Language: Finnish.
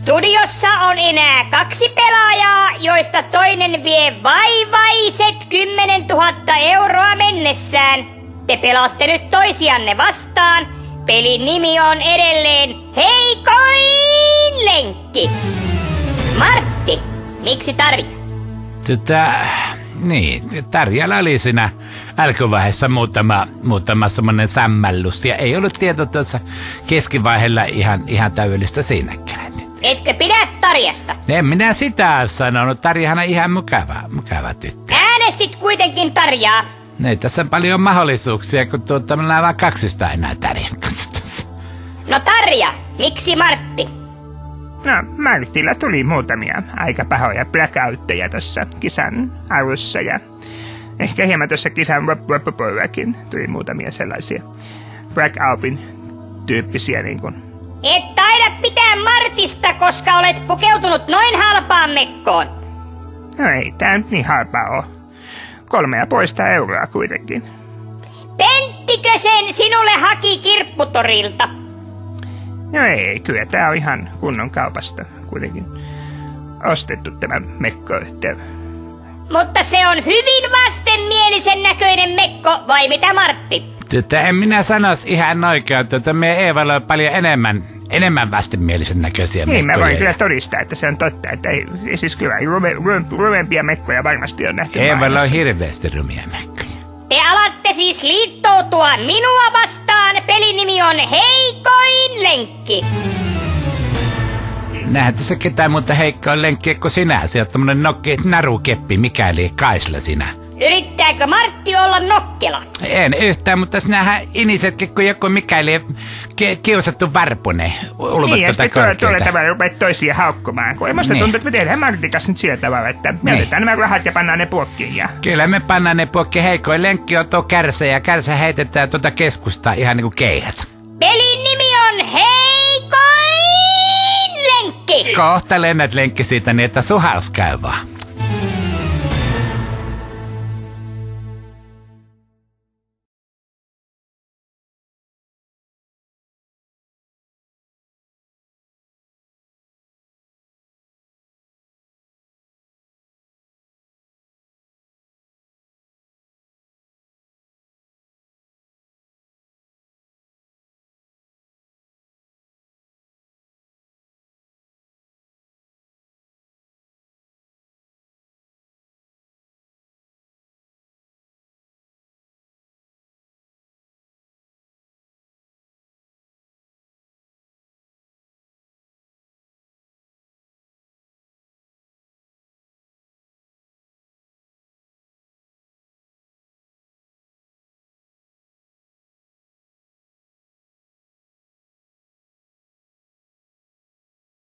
Studiossa on enää 2 pelaajaa, joista toinen vie vaivaiset 10 000 euroa mennessään. Te pelaatte nyt toisianne vastaan. Pelin nimi on edelleen Heikoin lenkki. Martti, miksi Tarja? Tarjalla oli siinä alkuvaiheessa muutama semmoinen sämmällys. Ja ei ollut tieto tuossa keskivaiheella ihan täydellistä siinäkään. Etkö pidä Tarjasta? En minä sitä sanonut. Tarjahan on ihan mukava tyttö. Äänestit kuitenkin Tarjaa. Ei tässä on paljon mahdollisuuksia, kun meillä on vain 200 enää Tarjan kanssa tässä. No Tarja, miksi Martti? No, Martilla tuli muutamia aika pahoja blackoutteja tässä kisan alussa ja ehkä hieman tuossa kisan loppupuolellakin tuli muutamia sellaisia blackoutin tyyppisiä niin kuin. Et taida pitää Martista, koska olet pukeutunut noin halpaan mekkoon. No ei tää nyt niin halpaa oo. 3,5 euroa kuitenkin. Penttikö sen sinulle haki kirpputorilta? No ei, kyllä tää on ihan kunnon kaupasta kuitenkin ostettu tämä mekkoyhtiö. Mutta se on hyvin vastenmielisen näköinen mekko, vai mitä Martti? En minä sanois ihan oikein, me Eevalla on paljon enemmän vastenmielisen näköisiä niin, mekkoja. Mä voin kyllä todistaa, että se on totta. Että ei, siis kyllä rumempia mekkoja varmasti on nähty Eevalla on maailmassa. hirveästi rumia mekkoja. Te alatte siis liittoutua minua vastaan. Pelin nimi on Heikoin lenkki. Nähdään tässä ketään muuta heikkoa lenkkiä kuin sinä. Se on tommonen narukeppi, mikäli Kaisla sinä. Yrittääkö Martti olla nokkela? En yhtään, mutta sinähän inisetkin kuin joku mikäli kiusattu varpune ulvot Niin, ja sitten tuolla korkealta. tavalla rupeat toisia haukkumaan. Kun musta tuntuu, että me tehdään Martin kanssa nyt sillä tavalla, että me otetaan nämä rahat ja pannaan ne puokkiin. Ja Kyllä me pannaan ne puokki. Heikoin lenkki on tuo kärsä ja kärsä heitetään tuota keskustaa ihan niinku keihäs. Pelin nimi on Heikoin lenkki. Kohta lennät lenkki siitä niin, että suhaus käy vaan.